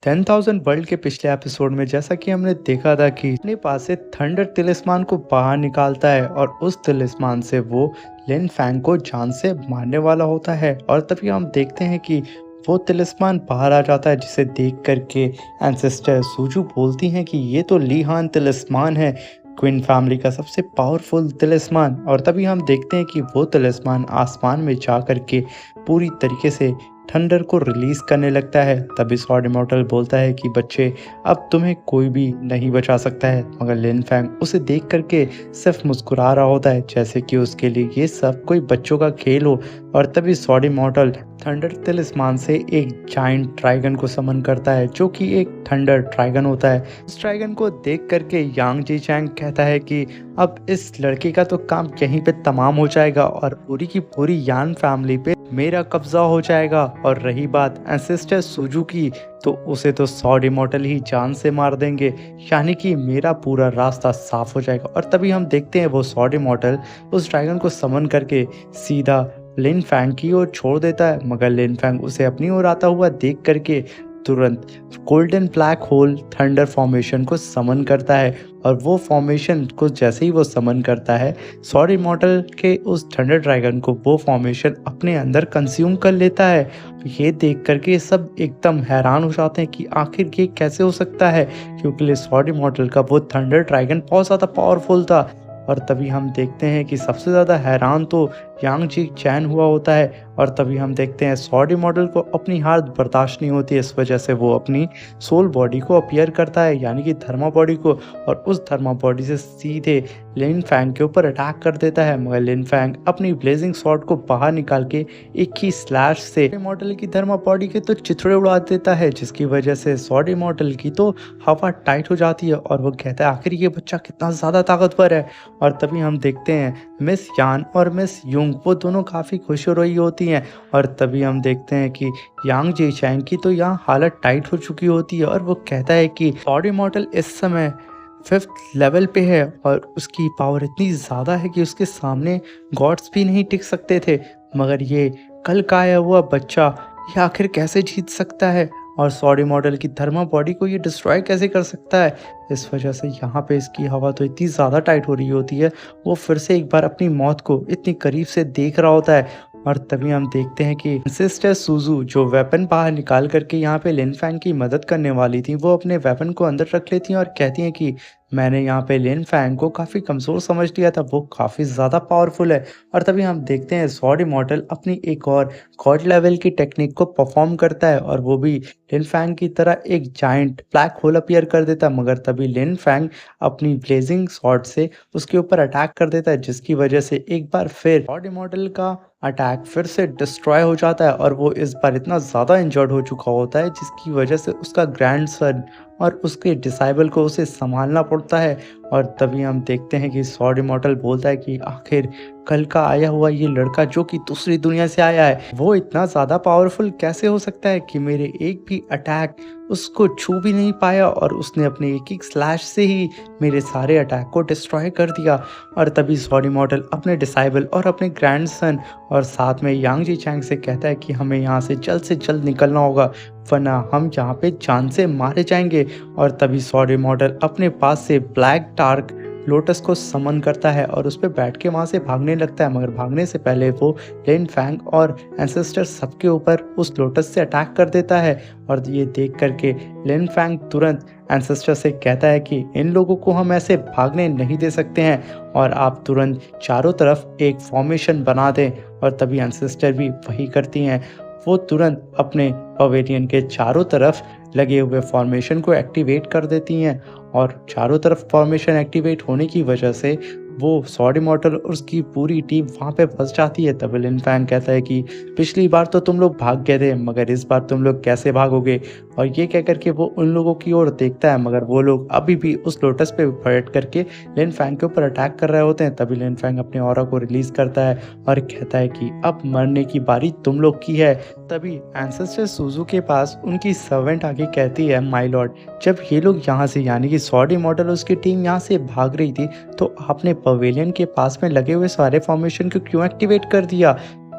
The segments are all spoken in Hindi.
10,000 वर्ल्ड के पिछले एपिसोड में जैसा कि हमने देखा था कि अपने पास से थंडर तिलिस्मान को बाहर निकालता है और उस तिलिस्मान से वो लिन फैंग को जान से मारने वाला होता है। और तभी हम देखते हैं कि वो तिलिस्मान बाहर आ जाता है, जिसे देख करके एंसेस्टर सूजू बोलती हैं कि ये तो लीहान तिलिस्मान है, क्वीन फैमिली का सबसे पावरफुल तिलिस्मान। और तभी हम देखते हैं कि वो तिलिस्मान आसमान में जा करके पूरी तरीके से थंडर को रिलीज करने लगता है। तभी स्वॉर्ड इमॉर्टल बोलता है कि बच्चे, अब तुम्हें कोई भी नहीं बचा सकता है। मगर लिन फैंग उसे देख करके सिर्फ मुस्कुरा रहा होता है, जैसे कि उसके लिए ये सब कोई बच्चों का खेल हो। और तभी स्वॉर्ड इमॉर्टल थंडर तिलिस्मान से एक जाइंट ड्रैगन को समन करता है, जो कि एक थंडर ड्रैगन होता है। इस ड्रैगन को देख करके यांग जी चैंग कहता है कि अब इस लड़के का तो काम यहीं पे तमाम हो जाएगा और पूरी की पूरी यान फैमिली पे मेरा कब्जा हो जाएगा। और रही बात एंसेस्टर सूजू की, तो उसे तो स्वॉर्ड इमॉर्टल ही जान से मार देंगे, यानी कि मेरा पूरा रास्ता साफ हो जाएगा। और तभी हम देखते हैं वो स्वॉर्ड इमॉर्टल उस ड्रैगन को समन करके सीधा लिन फैंग की ओर छोड़ देता है। मगर लिन फैंग उसे अपनी ओर आता हुआ देख करके तुरंत golden black hole thunder formation को समन करता है। और वो फॉर्मेशन को जैसे ही वो समन करता है, स्वॉर्ड इमॉर्टल के उस थंडर ड्रैगन को वो फॉर्मेशन अपने अंदर कंज्यूम कर लेता है। ये देख करके सब एकदम हैरान हो जाते हैं कि आखिर ये कैसे हो सकता है, क्योंकि स्वॉर्ड इमॉर्टल का वो थंडर ड्रैगन बहुत ज़्यादा पावरफुल था। और तभी हम देखते हैं कि सबसे ज़्यादा हैरान तो यांग जी चैन हुआ होता है। और तभी हम देखते हैं स्वॉर्ड इमॉर्टल को अपनी हार बर्दाश्त नहीं होती है, इस वजह से वो अपनी सोल बॉडी को अपीयर करता है, यानी कि थर्मा बॉडी को। और उस थर्मा बॉडी से सीधे लिन फैंग के ऊपर अटैक कर देता है। मगर लिन फैंग अपनी ब्लेजिंग स्वॉर्ड को बाहर निकाल के एक ही स्लैश से इमॉर्टल की थर्मा बॉडी के तो चिथड़े उड़ा देता है, जिसकी वजह से स्वॉर्ड इमॉर्टल की तो हवा टाइट हो जाती है। और वो कहता है आखिर ये बच्चा कितना ज़्यादा ताकतवर है। और तभी हम देखते हैं मिस यान और मिस युंग वो दोनों काफ़ी खुश हो रही होती हैं। और तभी हम देखते हैं कि यांग जी चैंग की तो यहाँ हालत टाइट हो चुकी होती है। और वो कहता है कि स्वॉर्ड इमॉर्टल इस समय 5th लेवल पे है और उसकी पावर इतनी ज़्यादा है कि उसके सामने गॉड्स भी नहीं टिक सकते थे। मगर ये कल का आया हुआ बच्चा ये आखिर कैसे जीत सकता है, और स्वॉर्ड इमॉर्टल की थर्मा बॉडी को ये डिस्ट्रॉय कैसे कर सकता है। इस वजह से यहाँ पे इसकी हवा तो इतनी ज़्यादा टाइट हो रही होती है, वो फिर से एक बार अपनी मौत को इतनी करीब से देख रहा होता है। और तभी हम देखते हैं कि सिस्टर सूजू जो वेपन बाहर निकाल करके यहाँ पे लिन फैंग की मदद करने वाली थी, वो अपने वेपन को अंदर रख लेती हैं और कहती हैं कि मैंने यहाँ पे लिन फैंग को काफ़ी कमज़ोर समझ लिया था, वो काफ़ी ज़्यादा पावरफुल है। और तभी हम देखते हैं स्वॉर्ड इमॉर्टल अपनी एक और गॉड लेवल की टेक्निक को परफॉर्म करता है, और वो भी लिन फैंग की तरह एक जाइंट ब्लैक होल अपीयर कर देता है। मगर तभी लिन फैंग अपनी ब्लेजिंग स्वॉर्ड से उसके ऊपर अटैक कर देता है, जिसकी वजह से एक बार फिर गॉड इमॉर्टल का अटैक फिर से डिस्ट्रॉय हो जाता है। और वो इस बार इतना ज़्यादा इंजर्ड हो चुका होता है, जिसकी वजह से उसका ग्रैंडसन और उसके डिसाइबल को उसे संभालना पड़ता है। और तभी हम देखते हैं कि स्वॉर्ड इमॉर्टल बोलता है कि आखिर कल का आया हुआ ये लड़का जो कि दूसरी दुनिया से आया है, वो इतना ज़्यादा पावरफुल कैसे हो सकता है कि मेरे एक भी अटैक उसको छू भी नहीं पाया, और उसने अपने एक एक स्लैश से ही मेरे सारे अटैक को डिस्ट्रॉय कर दिया। और तभी स्वॉर्ड इमॉर्टल अपने डिसाइबल और अपने ग्रैंडसन और साथ में यांग जी चैंग से कहता है कि हमें यहाँ से जल्द निकलना होगा, वरना हम यहाँ पे जान से मारे जाएंगे। और तभी स्वॉर्ड इमॉर्टल अपने पास से ब्लैक डार्क लोटस को समन करता है और उस पर बैठ के वहाँ से भागने लगता है। मगर भागने से पहले वो लिन फैंग और एंसेस्टर सबके ऊपर उस लोटस से अटैक कर देता है। और ये देख करके लिन फैंग तुरंत एंसेस्टर से कहता है कि इन लोगों को हम ऐसे भागने नहीं दे सकते हैं, और आप तुरंत चारों तरफ एक फॉर्मेशन बना दें। और तभी एंसेस्टर भी वही करती हैं, वो तुरंत अपने पवेलियन के चारों तरफ लगे हुए फॉर्मेशन को एक्टिवेट कर देती हैं। और चारों तरफ फॉर्मेशन एक्टिवेट होने की वजह से वो स्वॉर्ड इमॉर्टल और उसकी पूरी टीम वहाँ पे फंस जाती है। तब लिन फैंग कहता है कि पिछली बार तो तुम लोग भाग गए थे, मगर इस बार तुम लोग कैसे भागोगे। और ये कह करके वो उन लोगों की ओर देखता है, मगर वो लोग अभी भी उस लोटस पे बैठ करके लिन फैंग के ऊपर अटैक कर रहे होते हैं। तभी लिन फैंग अपने ऑरा को रिलीज करता है और कहता है कि अब मरने की बारी तुम लोग की है। तभी एंसेस्टर सूजू के पास उनकी सर्वेंट आके कहती है, माय लॉर्ड, जब ये लोग यहाँ से यानी कि स्वॉर्ड इमॉर्टल उसकी टीम यहाँ से भाग रही थी, तो आपने पवेलियन के पास में लगे हुए सारे फॉर्मेशन को क्यों एक्टिवेट कर दिया।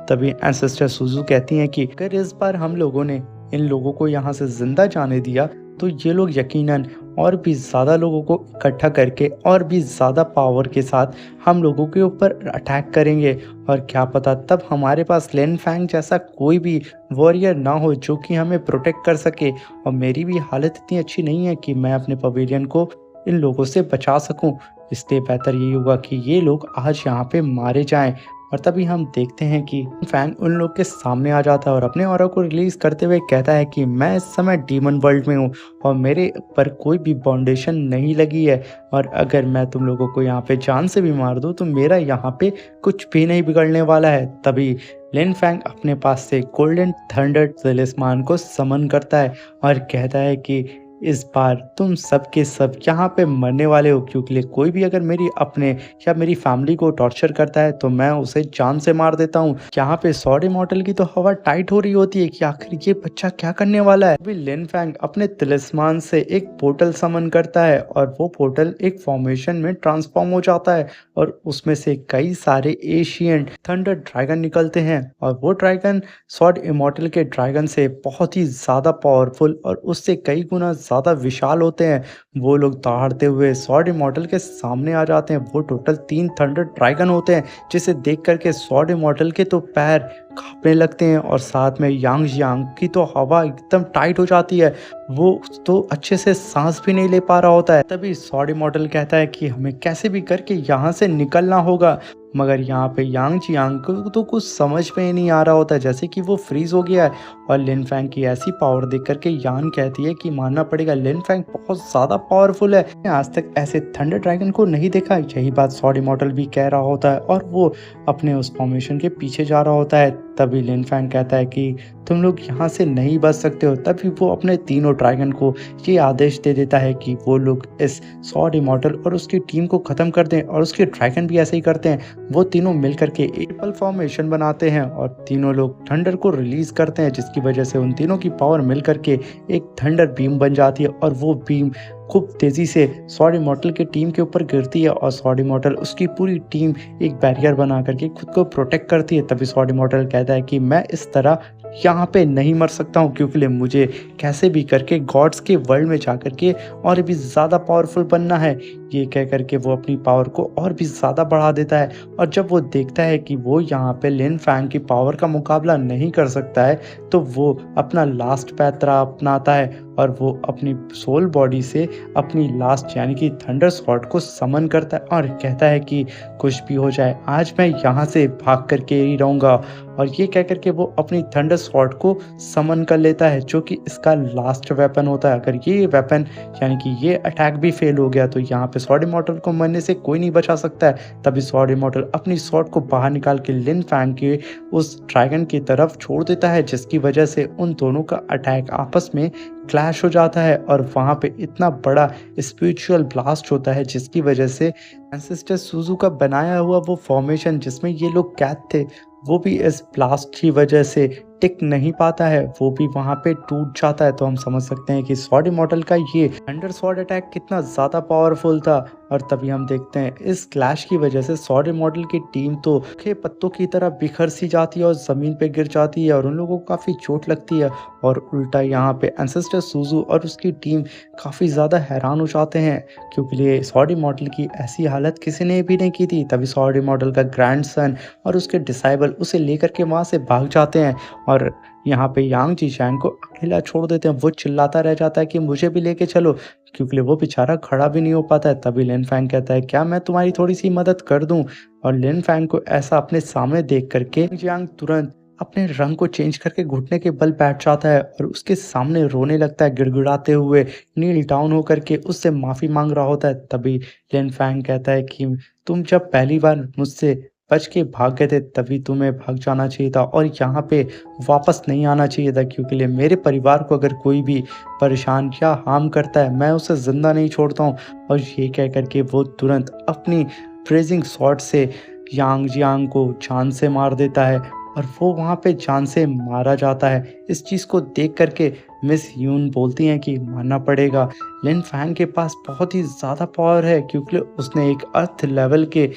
तभी एंसेस्टर सूजू कहती हैं कि अगर इस बार हम लोगों ने इन लोगों को यहाँ से ज़िंदा जाने दिया तो ये लोग यकीनन और भी ज़्यादा लोगों को इकट्ठा करके और भी ज़्यादा पावर के साथ हम लोगों के ऊपर अटैक करेंगे। और क्या पता तब हमारे पास लिन फैंग जैसा कोई भी वॉरियर ना हो जो कि हमें प्रोटेक्ट कर सके। और मेरी भी हालत इतनी अच्छी नहीं है कि मैं अपने पवेलियन को इन लोगों से बचा सकूं। इसलिए बेहतर यही होगा कि ये लोग आज यहाँ पे मारे जाएं। और तभी हम देखते हैं कि फैंग उन लोग के सामने आ जाता है और अपने ऑरा को रिलीज करते हुए कहता है कि मैं इस समय डीमन वर्ल्ड में हूँ और मेरे पर कोई भी बाउंडेशन नहीं लगी है। और अगर मैं तुम लोगों को यहाँ पे जान से भी मार दूँ तो मेरा यहाँ पे कुछ भी नहीं बिगड़ने वाला है। तभी लिन फैंग अपने पास से गोल्डन थंडर तलिस्मान को समन करता है और कहता है कि इस बार तुम सब के सब यहाँ पे मरने वाले हो, क्योंकि कोई भी अगर मेरी अपने या मेरी फैमिली को टॉर्चर करता है तो मैं उसे जान से मार देता हूँ। यहाँ पे सॉर्ड इमॉर्टल की तो हवा टाइट हो रही होती है कि आखिर ये बच्चा क्या करने वाला है। अभी लिन फैंग अपने तिलिस्मान से एक पोर्टल समन करता है और वो पोर्टल एक फॉर्मेशन में ट्रांसफॉर्म हो जाता है और उसमें से कई सारे एशियन थंडर ड्रैगन निकलते हैं। और वो ड्रैगन सॉर्ड इमॉर्टल के ड्रैगन से बहुत ही ज़्यादा पावरफुल और उससे कई गुना ज़्यादा विशाल होते हैं। वो लोग दहाड़ते हुए सॉर्ड इमॉर्टल के सामने आ जाते हैं। वो टोटल 3 थंडर ड्रैगन होते हैं जिसे देख करके सॉर्ड इमॉर्टल के तो पैर कांपने लगते हैं और साथ में यांग जियांग की तो हवा एकदम टाइट हो जाती है। वो तो अच्छे से सांस भी नहीं ले पा रहा होता है। तभी सॉर्ड इमॉर्टल कहता है कि हमें कैसे भी करके यहाँ से निकलना होगा। मगर यहाँ पे यांग जियांग को तो कुछ समझ में ही नहीं आ रहा होता है, जैसे कि वो फ्रीज हो गया है। और लिन फैंग की ऐसी पावर देख करके यान कहती है कि मानना पड़ेगा लिन फैंग बहुत ज़्यादा पावरफुल है, मैंने आज तक ऐसे थंडर ड्रैगन को नहीं देखा। यही बात सॉर्ड इमॉर्टल भी कह रहा होता है और वो अपने उस फॉर्मेशन के पीछे जा रहा होता है। तभी लिन फैंग कहता है कि तुम लोग यहाँ से नहीं बच सकते हो। तभी वो अपने तीनों ड्रैगन को ये आदेश दे देता है कि वो लोग इस सॉर्ड इमॉर्टल और उसकी टीम को ख़त्म कर दें। और उसके ड्रैगन भी ऐसे ही करते हैं। वो तीनों मिलकर के ट्रिपल फॉर्मेशन बनाते हैं और तीनों लोग थंडर को रिलीज करते हैं, जिसकी वजह से उन तीनों की पावर मिलकर के एक थंडर बीम बन जाती है। और वो बीम खूब तेज़ी से सॉर्ड इमॉर्टल की टीम के ऊपर गिरती है और सॉर्ड इमॉर्टल उसकी पूरी टीम एक बैरियर बना करके खुद को प्रोटेक्ट करती है। तभी सॉर्ड इमॉर्टल कहता है कि मैं इस तरह यहाँ पे नहीं मर सकता हूँ, क्योंकि मुझे कैसे भी करके गॉड्स के वर्ल्ड में जा करके और भी ज़्यादा पावरफुल बनना है। ये कह करके वो अपनी पावर को और भी ज़्यादा बढ़ा देता है। और जब वो देखता है कि वो यहाँ पे लिन फैंग की पावर का मुकाबला नहीं कर सकता है तो वो अपना लास्ट पैतरा अपनाता है और वो अपनी सोल बॉडी से अपनी लास्ट यानी कि थंडर स्वॉर्ड को समन करता है और कहता है कि कुछ भी हो जाए आज मैं यहाँ से भाग करके ही रहूँगा। और ये कह करके वो अपनी थंडर स्वॉर्ड को समन कर लेता है, जो कि इसका लास्ट वेपन होता है। अगर ये वेपन यानी कि ये अटैक भी फेल हो गया तो यहाँ पे सॉर्ड इमॉर्टल को मरने से कोई नहीं बचा सकता है। तभी सॉर्ड इमॉर्टल अपनी स्वॉर्ड को बाहर निकाल के लिन फैंग के उस ड्रैगन की तरफ छोड़ देता है, जिसकी वजह से उन दोनों का अटैक आपस में क्लैश हो जाता है और वहाँ पे इतना बड़ा स्पिरिचुअल ब्लास्ट होता है, जिसकी वजह से एंसेस्टर सुजू का बनाया हुआ वो फॉर्मेशन जिसमें ये लोग कैद थे वो भी इस ब्लास्ट की वजह से टिक नहीं पाता है, वो भी वहाँ पे टूट जाता है। तो हम समझ सकते हैं कि सॉर्ड इमॉर्टल का ये अंडर सॉर्ड अटैक कितना ज़्यादा पावरफुल था। और तभी हम देखते हैं इस क्लैश की वजह से सॉर्ड इमॉर्टल की टीम तो सूखे पत्तों की तरह बिखर सी जाती है और ज़मीन पे गिर जाती है और उन लोगों को काफ़ी चोट लगती है। और उल्टा यहाँ पे एंसेस्टर सुजू और उसकी टीम काफ़ी ज़्यादा हैरान हो जाते हैं, क्योंकि ये सॉर्ड इमॉर्टल की ऐसी हालत किसी ने भी नहीं की थी। तभी सॉर्ड इमॉर्टल का ग्रैंडसन और उसके डिसाइबल उसे लेकर के वहाँ से भाग जाते हैं और यहाँ पे यांग जीशैंग को अकेला छोड़ देते हैं। वो चिल्लाता रह जाता है कि मुझे भी लेके चलो, क्योंकि वो बेचारा खड़ा भी नहीं हो पाता है। तभी लिन फैंग कहता है क्या मैं तुम्हारी थोड़ी सी मदद कर दूं। और लिन फैंग को ऐसा अपने सामने देख करके जियांग तुरंत अपने रंग को चेंज करके घुटने के बल बैठ जाता है और उसके सामने रोने लगता है, गिड़गिड़ाते हुए नील डाउन होकर के उससे माफ़ी मांग रहा होता है। तभी लिन फैंग कहता है कि तुम जब पहली बार मुझसे बच के भाग गए थे तभी तुम्हें भाग जाना चाहिए था और यहाँ पे वापस नहीं आना चाहिए था, क्योंकि मेरे परिवार को अगर कोई भी परेशान या हार्म करता है मैं उसे ज़िंदा नहीं छोड़ता हूँ। और ये कह करके वो तुरंत अपनी ब्रेजिंग शॉट से यांग जियांग को जान से मार देता है और वो वहाँ पे जान से मारा जाता है। इस चीज़ को देख करके मिस यून बोलती हैं कि मानना पड़ेगा लिन फैंग के पास बहुत ही ज़्यादा पावर है, क्योंकि उसने एक अर्थ लेवल के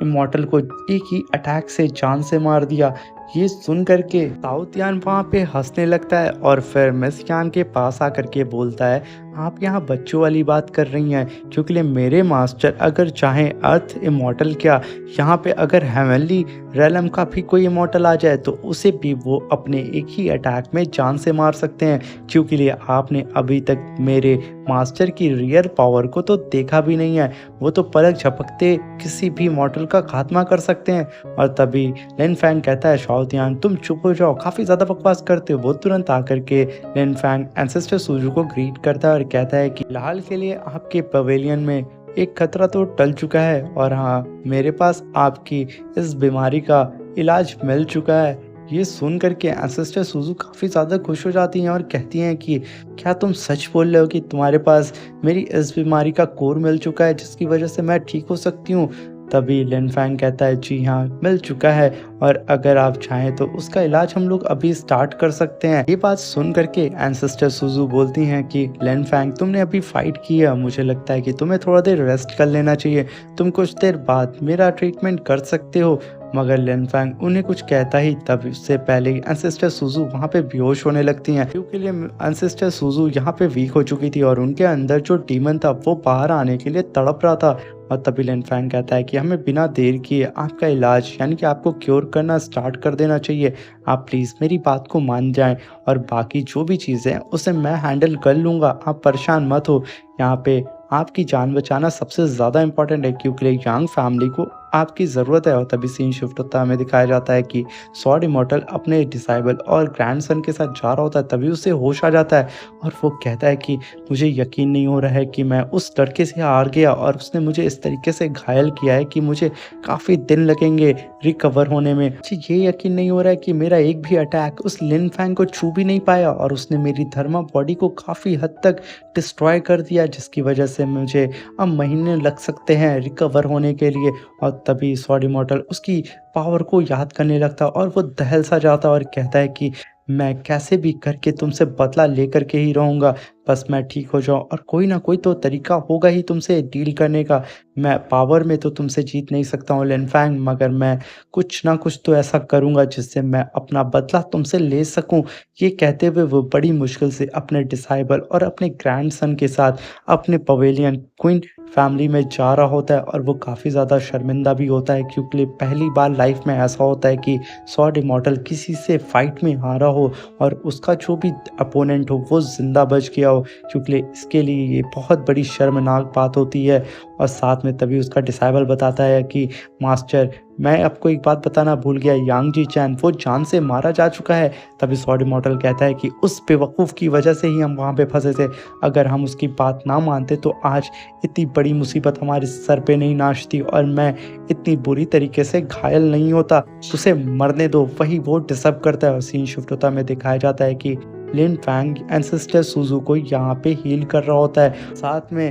इमॉर्टल को एक ही अटैक से जान से मार दिया। ये सुन कर के साउथ यान वहाँ पे हंसने लगता है और फिर मिस यान के पास आकर के बोलता है, आप यहाँ बच्चों वाली बात कर रही हैं, क्योंकि मेरे मास्टर अगर चाहें अर्थ इमॉर्टल क्या, यहाँ पे अगर हेवनली रेलम का भी कोई इमॉर्टल आ जाए तो उसे भी वो अपने एक ही अटैक में जान से मार सकते हैं, क्योंकि आपने अभी तक मेरे मास्टर की रियल पावर को तो देखा भी नहीं है। वो तो पलक झपकते किसी भी मॉडल का खात्मा कर सकते हैं। और तभी लिन फैंग कहता है, शाओतियान तुम चुप हो जाओ, काफ़ी ज़्यादा बकवास करते हो। वो तुरंत आकर के लिन फैंग एंसेस्टर सूजू को ग्रीट करता है और कहता है कि फिलहाल के लिए आपके पवेलियन में एक खतरा तो टल चुका है, और हाँ, मेरे पास आपकी इस बीमारी का इलाज मिल चुका है। ये सुन कर के एंसेस्टर सूजू काफ़ी ज़्यादा खुश हो जाती हैं और कहती हैं कि क्या तुम सच बोल रहे हो कि तुम्हारे पास मेरी इस बीमारी का कोर मिल चुका है जिसकी वजह से मैं ठीक हो सकती हूँ। तभी लिन फैंग कहता है, जी हाँ, मिल चुका है, और अगर आप चाहें तो उसका इलाज हम लोग अभी स्टार्ट कर सकते हैं। ये बात सुन करके एंसेस्टर सूजू बोलती हैं कि लिन फैंग तुमने अभी फाइट की है, मुझे लगता है कि तुम्हें थोड़ा देर रेस्ट कर लेना चाहिए, तुम कुछ देर बाद मेरा ट्रीटमेंट कर सकते हो। मगर लिन फैंग उन्हें कुछ कहता ही तब उससे पहले ही एंसेस्टर सूजू वहाँ पे बेहोश होने लगती हैं, क्योंकि एंसेस्टर सूजू यहाँ पे वीक हो चुकी थी और उनके अंदर जो डीमन था वो बाहर आने के लिए तड़प रहा था। और तभी लिन फैंग कहता है कि हमें बिना देर किए आपका इलाज यानी कि आपको क्योर करना स्टार्ट कर देना चाहिए। आप प्लीज़ मेरी बात को मान जाएं, और बाकी जो भी चीज़ें हैं उसे मैं हैंडल कर लूँगा, आप परेशान मत हो। यहाँ पे आपकी जान बचाना सबसे ज़्यादा इम्पोर्टेंट है, क्योंकि यांग फैमिली को आपकी ज़रूरत है। और तभी सीन शिफ्ट होता है, हमें दिखाया जाता है कि स्वॉर्ड इमॉर्टल अपने डिसाइबल और ग्रैंडसन के साथ जा रहा होता है। तभी उसे होश आ जाता है और वो कहता है कि मुझे यकीन नहीं हो रहा है कि मैं उस लड़के से हार गया और उसने मुझे इस तरीके से घायल किया है कि मुझे काफ़ी दिन लगेंगे रिकवर होने में। मुझे ये यकीन नहीं हो रहा है कि मेरा एक भी अटैक उस लिन फैंग को छू भी नहीं पाया और उसने मेरी थर्मा बॉडी को काफ़ी हद तक डिस्ट्रॉय कर दिया, जिसकी वजह से मुझे अब महीने लग सकते हैं रिकवर होने के लिए। और तभी स्वॉर्ड इमॉर्टल उसकी पावर को याद करने लगता और वो दहल सा जाता और कहता है कि मैं कैसे भी करके तुमसे बदला लेकर के ही रहूँगा, बस मैं ठीक हो जाऊँ, और कोई ना कोई तो तरीका होगा ही तुमसे डील करने का। मैं पावर में तो तुमसे जीत नहीं सकता हूँ लिन फैंग, मगर मैं कुछ ना कुछ तो ऐसा करूँगा जिससे मैं अपना बदला तुमसे ले सकूँ। ये कहते हुए वो बड़ी मुश्किल से अपने डिसाइबल और अपने ग्रैंडसन के साथ अपने पवेलियन क्वीन फैमिली में जा रहा होता है, और वो काफ़ी ज़्यादा शर्मिंदा भी होता है, क्योंकि पहली बार लाइफ में ऐसा होता है कि स्वॉर्ड इमॉर्टल किसी से फाइट में हारा हो और उसका जो भी अपोनेंट हो वो ज़िंदा बच गया हो, क्योंकि इसके लिए ये बहुत बड़ी शर्मनाक बात होती है। और साथ में तभी उसका डिसाइबल बताता है कि मास्टर, मैं आपको एक बात बताना भूल गया, यांग जी चैन वो जान से मारा जा चुका है। तभी स्वॉर्ड इमॉर्टल कहता है कि उस बेवकूफ़ की वजह से ही हम वहाँ पे फंसे थे, अगर हम उसकी बात ना मानते तो आज इतनी बड़ी मुसीबत हमारे सर पे नहीं नाचती और मैं इतनी बुरी तरीके से घायल नहीं होता। उसे मरने दो, वही वो डिसर्व करता है। और सीन शिफ्ट होता में दिखाया जाता है कि लिन फैंग एंसेस्टर सूजू को यहाँ पे हील कर रहा होता है। साथ में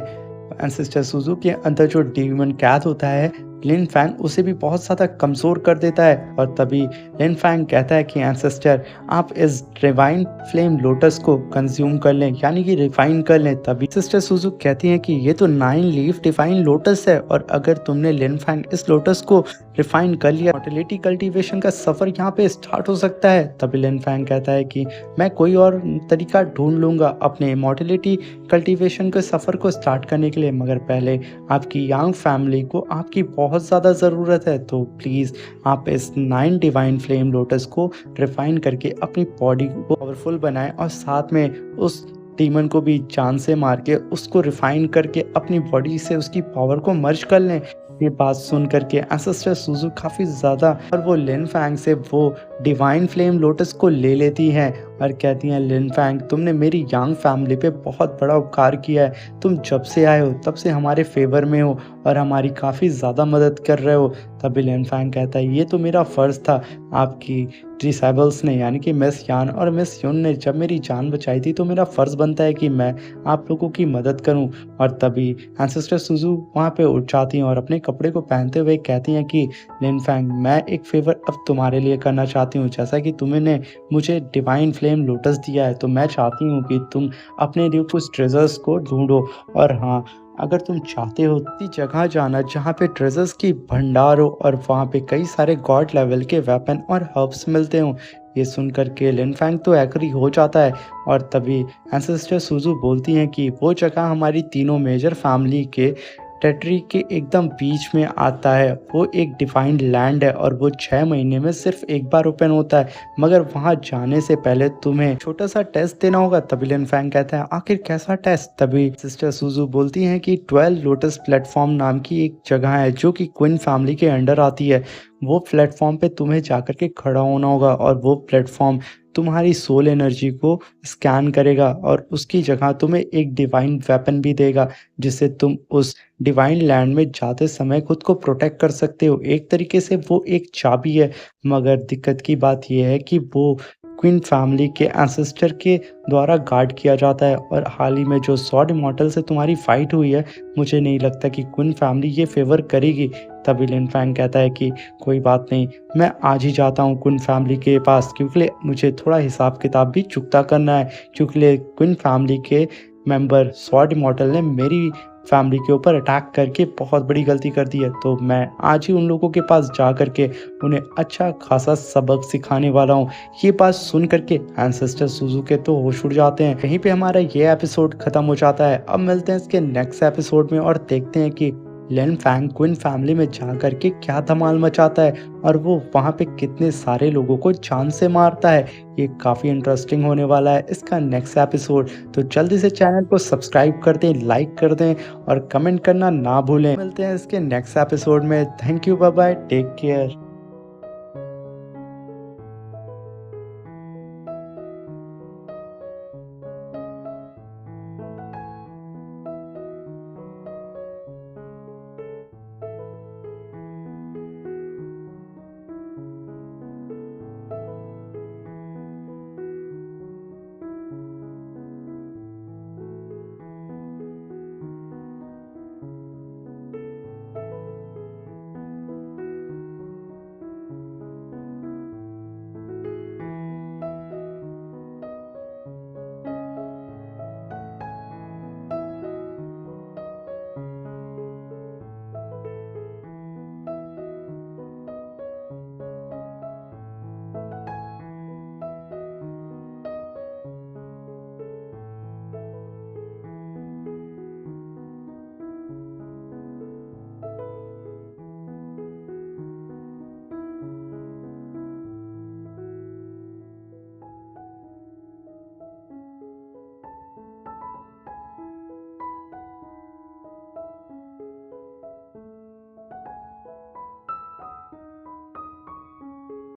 एंसेस्टर सूजू के अंदर जो डीमन कैद होता है, लिन फैंग उसे भी बहुत ज़्यादा कमज़ोर कर देता है। और तभी लिन फैंग कहता है कि एंसेस्टर, आप इस डिवाइन फ्लेम लोटस को कंज्यूम कर लें, यानी कि रिफाइन कर लें। तभी सिस्टर सूजू कहती हैं कि ये तो 9 लीफ डिवाइन लोटस है, और अगर तुमने लिन फैंग इस लोटस को रिफाइन कर लिया, मॉर्टेलिटी कल्टीवेशन का सफ़र यहाँ पे स्टार्ट हो सकता है। तभी लिन फैंग कहता है कि मैं कोई और तरीका ढूंढ लूँगा अपने मॉर्टेलिटी कल्टीवेशन के सफ़र को स्टार्ट करने के लिए, मगर पहले आपकी यांग फैमिली को आपकी बहुत ज़्यादा ज़रूरत है। तो प्लीज़ आप इस 9 डिवाइन फ्लेम लोटस को रिफाइन करके अपनी बॉडी को पावरफुल बनाएं, और साथ में उस डीमन को भी जान से मार के उसको रिफाइन करके अपनी बॉडी से उसकी पावर को मर्ज कर लें। ये बात सुन करके एंसेस्टर सूजू काफ़ी ज़्यादा, और वो लिन फैंग से वो डिवाइन फ्लेम लोटस को ले लेती हैं और कहती हैं, लिन फैंग तुमने मेरी यांग फैमिली पे बहुत बड़ा उपकार किया है, तुम जब से आए हो तब से हमारे फेवर में हो और हमारी काफ़ी ज़्यादा मदद कर रहे हो। तभी लिन फैंग कहता है, ये तो मेरा फ़र्ज़ था, आपकी डिसेबल्स ने यानी कि मिस यान और मिस युन ने जब मेरी जान बचाई थी तो मेरा फ़र्ज़ बनता है कि मैं आप लोगों की मदद करूं। और तभी एंसेस्टर सूजू वहाँ पे उठ जाती हैं और अपने कपड़े को पहनते हुए कहती हैं कि लिन फैंग, मैं एक फेवर अब तुम्हारे लिए करना चाहती हूँ। जैसा कि तुमने मुझे डिवाइन फ्लेम लोटस दिया है, तो मैं चाहती हूँ कि तुम अपने लिए कुछ ट्रेजर्स को ढूंढो, और हाँ, अगर तुम चाहते हो इसी जगह जाना जहाँ पे ट्रेजर्स की भंडार हो और वहाँ पे कई सारे गॉड लेवल के वेपन और हर्ब्स मिलते हो। ये सुनकर के लिनफैंग तो एग्री हो जाता है और तभी एंसेस्टर सुजू बोलती हैं कि वो जगह हमारी तीनों मेजर फैमिली के टेरिटरी के एकदम बीच में आता है। वो एक डिफाइंड लैंड है और वो 6 महीने में सिर्फ एक बार ओपन होता है, मगर वहाँ जाने से पहले तुम्हें छोटा सा टेस्ट देना होगा। तभी लिनफैंग कहता है, आखिर कैसा टेस्ट? तभी सिस्टर सुजू बोलती हैं कि 12 लोटस प्लेटफॉर्म नाम की एक जगह है जो कि क्वीन फैमिली के अंडर आती है। वो प्लेटफॉर्म पे तुम्हें जाकर के खड़ा होना होगा और वो प्लेटफॉर्म तुम्हारी सोल एनर्जी को स्कैन करेगा और उसकी जगह तुम्हें एक डिवाइन वेपन भी देगा, जिससे तुम उस डिवाइन लैंड में जाते समय खुद को प्रोटेक्ट कर सकते हो। एक तरीके से वो एक चाबी है, मगर दिक्कत की बात ये है कि वो क्वीन फैमिली के एंसेस्टर के द्वारा गार्ड किया जाता है और हाल ही में जो सॉर्ड इमॉर्टल से तुम्हारी फाइट हुई है, मुझे नहीं लगता कि क्वीन फैमिली ये फेवर करेगी। तभी लिनफैंग कहता है कि कोई बात नहीं, मैं आज ही जाता हूँ क्वीन फैमिली के पास, क्योंकि मुझे थोड़ा हिसाब किताब भी चुकता करना है, क्योंकि क्वीन फैमिली के मेंबर सॉर्ड इमॉर्टल ने मेरी फैमिली के ऊपर अटैक करके बहुत बड़ी गलती कर दी है। तो मैं आज ही उन लोगों के पास जा करके उन्हें अच्छा खासा सबक सिखाने वाला हूँ। ये बात सुन करके एंसेस्टर सुजू के तो होश उड़ जाते हैं। यहीं पे हमारा ये एपिसोड खत्म हो जाता है। अब मिलते हैं इसके नेक्स्ट एपिसोड में और देखते हैं कि लिनफैंग क्वीन फैमिली में जा करके क्या धमाल मचाता है और वो वहाँ पे कितने सारे लोगों को जान से मारता है। ये काफ़ी इंटरेस्टिंग होने वाला है इसका नेक्स्ट एपिसोड। तो जल्दी से चैनल को सब्सक्राइब कर दें, लाइक कर दें और कमेंट करना ना भूलें। मिलते हैं इसके नेक्स्ट एपिसोड में। Thank you, bye bye, take care.